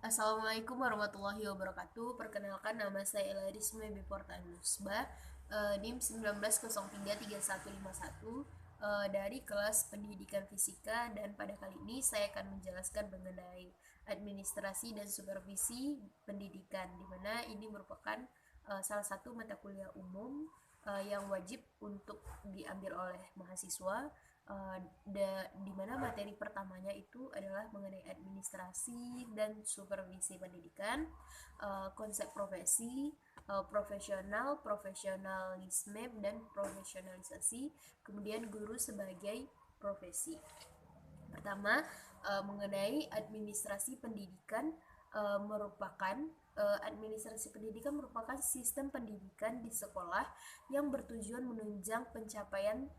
Assalamualaikum warahmatullahi wabarakatuh. Perkenalkan, nama saya Elarisme Biporta Nusba, NIM 19033151, dari kelas Pendidikan Fisika, dan pada kali ini saya akan menjelaskan mengenai administrasi dan supervisi pendidikan, di mana ini merupakan salah satu mata kuliah umum yang wajib untuk diambil oleh mahasiswa, di mana materi pertamanya itu adalah mengenai administrasi dan supervisi pendidikan, konsep profesi, profesional, profesionalisme, dan profesionalisasi, kemudian guru sebagai profesi. Pertama, mengenai administrasi pendidikan, administrasi pendidikan merupakan sistem pendidikan di sekolah yang bertujuan menunjang pencapaian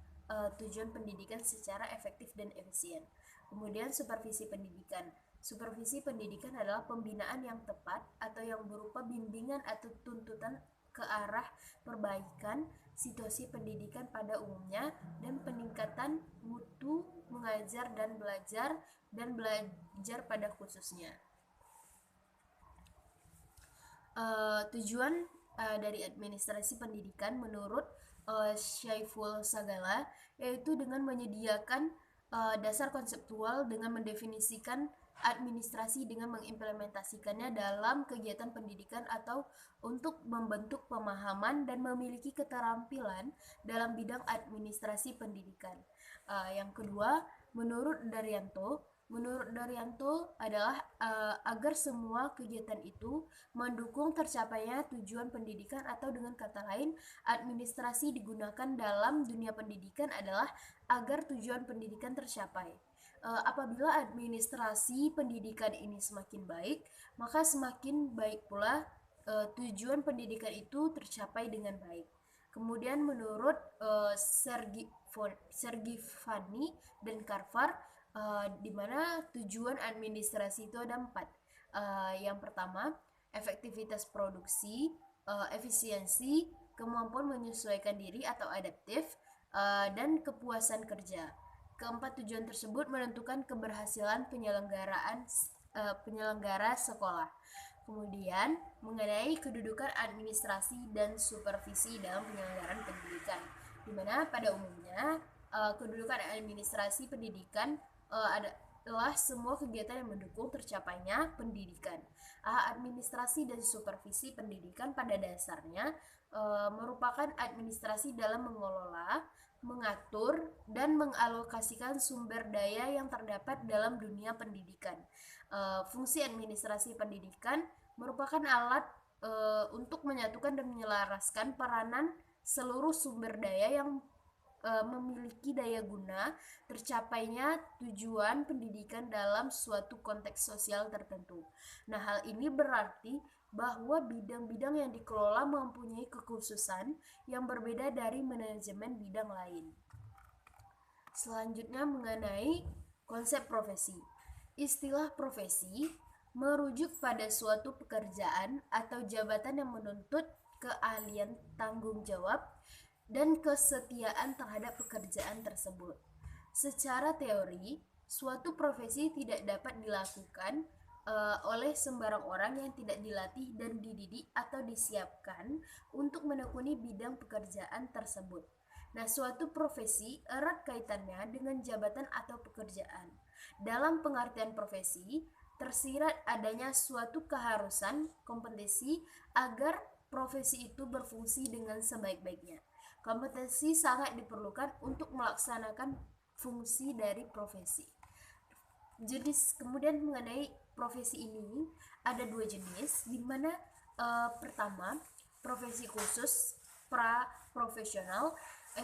tujuan pendidikan secara efektif dan efisien. Kemudian supervisi pendidikan. Supervisi pendidikan adalah pembinaan yang tepat atau yang berupa bimbingan atau tuntutan ke arah perbaikan situasi pendidikan pada umumnya dan peningkatan mutu mengajar dan belajar pada khususnya. Tujuan dari administrasi pendidikan menurut Syaiful Sagala yaitu dengan menyediakan dasar konseptual dengan mendefinisikan administrasi dengan mengimplementasikannya dalam kegiatan pendidikan atau untuk membentuk pemahaman dan memiliki keterampilan dalam bidang administrasi pendidikan. Yang kedua, Menurut Daryanto adalah agar semua kegiatan itu mendukung tercapainya tujuan pendidikan, atau dengan kata lain, administrasi digunakan dalam dunia pendidikan adalah agar tujuan pendidikan tercapai. Apabila administrasi pendidikan ini semakin baik, maka semakin baik pula tujuan pendidikan itu tercapai dengan baik. Kemudian menurut Sergi Fani dan Carver, di mana tujuan administrasi itu ada 4. Yang pertama, efektivitas produksi, efisiensi, kemampuan menyesuaikan diri atau adaptif, dan kepuasan kerja. Keempat tujuan tersebut menentukan keberhasilan penyelenggara sekolah. Kemudian, mengenai kedudukan administrasi dan supervisi dalam penyelenggaraan pendidikan, di mana pada umumnya kedudukan administrasi pendidikan adalah semua kegiatan yang mendukung tercapainya pendidikan. Administrasi dan supervisi pendidikan pada dasarnya merupakan administrasi dalam mengelola, mengatur, dan mengalokasikan sumber daya yang terdapat dalam dunia pendidikan. Fungsi administrasi pendidikan merupakan alat untuk menyatukan dan menyelaraskan peranan seluruh sumber daya yang memiliki daya guna tercapainya tujuan pendidikan dalam suatu konteks sosial tertentu. Nah, hal ini berarti bahwa bidang-bidang yang dikelola mempunyai kekhususan yang berbeda dari manajemen bidang lain. Selanjutnya mengenai konsep profesi. Istilah profesi merujuk pada suatu pekerjaan atau jabatan yang menuntut keahlian, tanggung jawab, dan kesetiaan terhadap pekerjaan tersebut. Secara teori, suatu profesi tidak dapat dilakukan oleh sembarang orang yang tidak dilatih dan dididik atau disiapkan untuk menekuni bidang pekerjaan tersebut. Nah, suatu profesi erat kaitannya dengan jabatan atau pekerjaan. Dalam pengertian profesi, tersirat adanya suatu keharusan, kompetensi agar profesi itu berfungsi dengan sebaik-baiknya. Kompetensi sangat diperlukan untuk melaksanakan fungsi dari profesi. Kemudian mengenai profesi ini ada 2 jenis, di mana pertama, profesi khusus pra-profesional,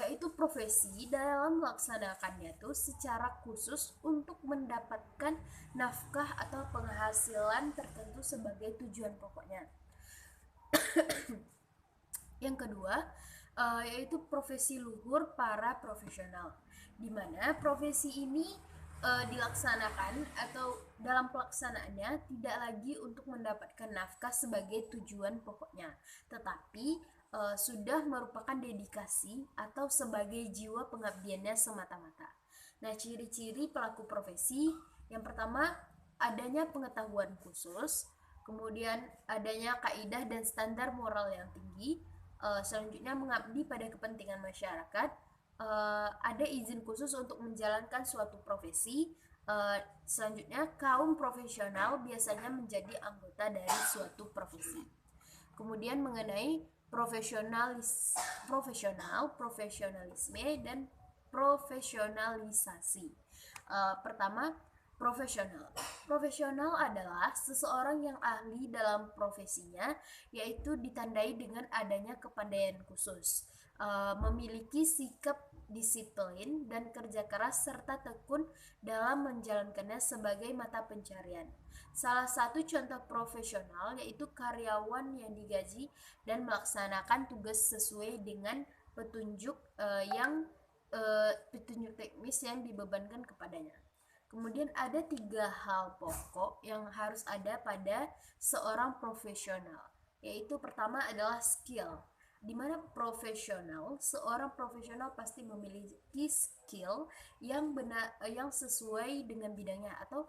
yaitu profesi dalam melaksanakannya tuh secara khusus untuk mendapatkan nafkah atau penghasilan tertentu sebagai tujuan pokoknya. Yang kedua, yaitu profesi luhur para profesional, di mana profesi ini dilaksanakan atau dalam pelaksanaannya tidak lagi untuk mendapatkan nafkah sebagai tujuan pokoknya, tetapi sudah merupakan dedikasi atau sebagai jiwa pengabdiannya semata-mata. Nah, ciri-ciri pelaku profesi yang pertama adanya pengetahuan khusus, kemudian adanya kaidah dan standar moral yang tinggi, selanjutnya mengabdi pada kepentingan masyarakat, ada izin khusus untuk menjalankan suatu profesi, selanjutnya kaum profesional biasanya menjadi anggota dari suatu profesi. Kemudian mengenai profesionalisme dan profesionalisasi. Pertama, profesional. Profesional adalah seseorang yang ahli dalam profesinya, yaitu ditandai dengan adanya kepandaian khusus, memiliki sikap disiplin dan kerja keras serta tekun dalam menjalankannya sebagai mata pencarian. Salah satu contoh profesional yaitu karyawan yang digaji dan melaksanakan tugas sesuai dengan petunjuk petunjuk teknis yang dibebankan kepadanya. Kemudian ada 3 hal pokok yang harus ada pada seorang profesional, yaitu pertama adalah skill, di mana seorang profesional pasti memiliki skill yang sesuai dengan bidangnya, atau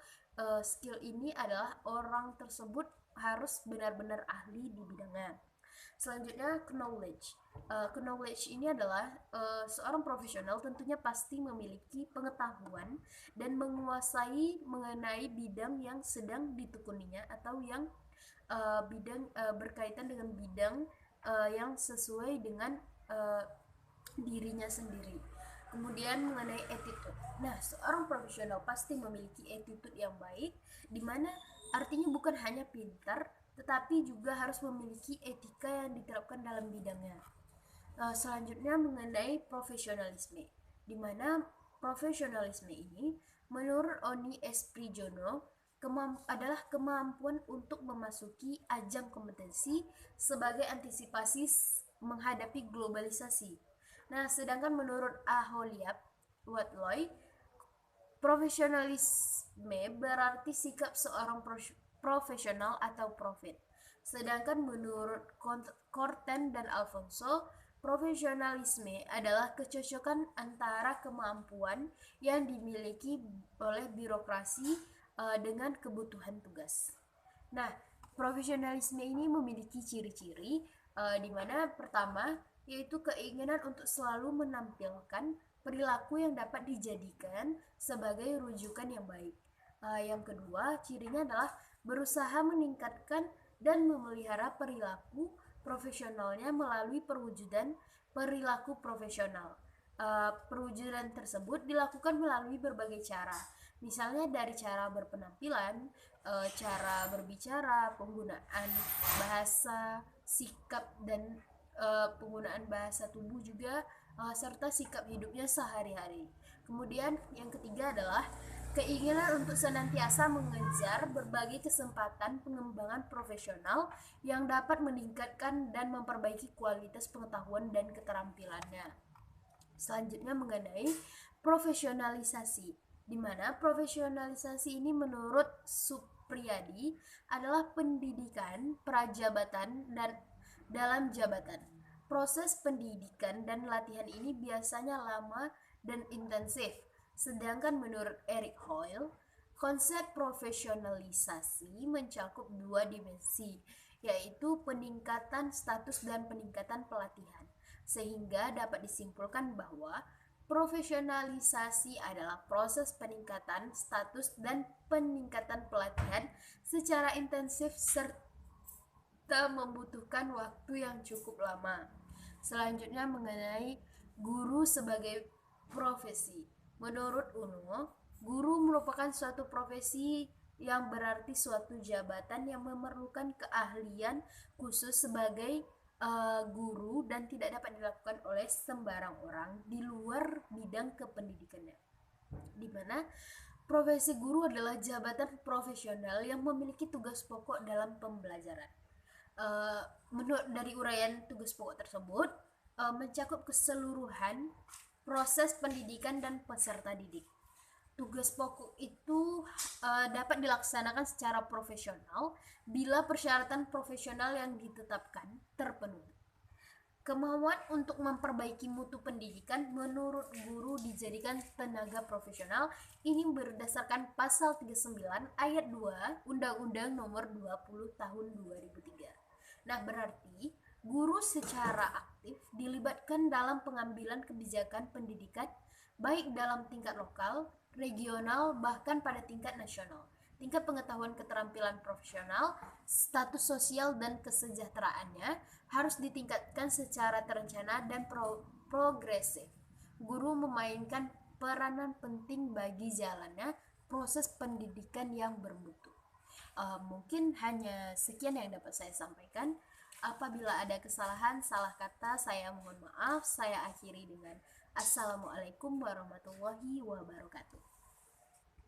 skill ini adalah orang tersebut harus benar-benar ahli di bidangnya. Selanjutnya, knowledge. Knowledge ini adalah seorang profesional tentunya pasti memiliki pengetahuan dan menguasai mengenai bidang yang sedang ditekuninya, atau yang berkaitan dengan bidang yang sesuai dengan dirinya sendiri. Kemudian mengenai attitude. Nah, seorang profesional pasti memiliki attitude yang baik, di mana artinya bukan hanya pintar, tetapi juga harus memiliki etika yang diterapkan dalam bidangnya. Selanjutnya mengenai profesionalisme, di mana profesionalisme ini menurut Oni Esprijono adalah kemampuan untuk memasuki ajang kompetensi sebagai antisipasi menghadapi globalisasi. Nah, sedangkan menurut Aholiab Watloy, profesionalisme berarti sikap seorang profesional atau profit. Sedangkan menurut Corten dan Alfonso, profesionalisme adalah kecocokan antara kemampuan yang dimiliki oleh birokrasi dengan kebutuhan tugas. Nah, profesionalisme ini memiliki ciri-ciri, di mana pertama yaitu keinginan untuk selalu menampilkan perilaku yang dapat dijadikan sebagai rujukan yang baik. Yang kedua, cirinya adalah berusaha meningkatkan dan memelihara perilaku profesionalnya melalui perwujudan perilaku profesional. Perwujudan tersebut dilakukan melalui berbagai cara, misalnya dari cara berpenampilan, cara berbicara, penggunaan bahasa, sikap dan penggunaan bahasa tubuh juga, serta sikap hidupnya sehari-hari. Kemudian yang ketiga adalah keinginan untuk senantiasa mengejar berbagai kesempatan pengembangan profesional yang dapat meningkatkan dan memperbaiki kualitas pengetahuan dan keterampilannya. Selanjutnya mengenai profesionalisasi, di mana profesionalisasi ini menurut Supriyadi adalah pendidikan, prajabatan, dan dalam jabatan. Proses pendidikan dan latihan ini biasanya lama dan intensif. Sedangkan menurut Eric Hoyle, konsep profesionalisasi mencakup 2 dimensi, yaitu peningkatan status dan peningkatan pelatihan, sehingga dapat disimpulkan bahwa profesionalisasi adalah proses peningkatan status dan peningkatan pelatihan secara intensif serta membutuhkan waktu yang cukup lama. Selanjutnya mengenai guru sebagai profesi. Menurut Uno, guru merupakan suatu profesi yang berarti suatu jabatan yang memerlukan keahlian khusus sebagai guru dan tidak dapat dilakukan oleh sembarang orang di luar bidang kependidikannya. Di mana profesi guru adalah jabatan profesional yang memiliki tugas pokok dalam pembelajaran. Menurut dari uraian tugas pokok tersebut, mencakup keseluruhan proses pendidikan dan peserta didik. Tugas pokok itu dapat dilaksanakan secara profesional bila persyaratan profesional yang ditetapkan terpenuhi. Kemauan untuk memperbaiki mutu pendidikan menurut guru dijadikan tenaga profesional ini berdasarkan pasal 39 ayat 2 Undang-Undang Nomor 20 Tahun 2003. Nah, berarti guru secara aktif dilibatkan dalam pengambilan kebijakan pendidikan baik dalam tingkat lokal, regional, bahkan pada tingkat nasional. Tingkat pengetahuan keterampilan profesional, status sosial dan kesejahteraannya harus ditingkatkan secara terencana dan progresif. Guru memainkan peranan penting bagi jalannya proses pendidikan yang bermutu. Mungkin hanya sekian yang dapat saya sampaikan. Apabila ada kesalahan, salah kata, saya mohon maaf. Saya akhiri dengan Assalamualaikum warahmatullahi wabarakatuh.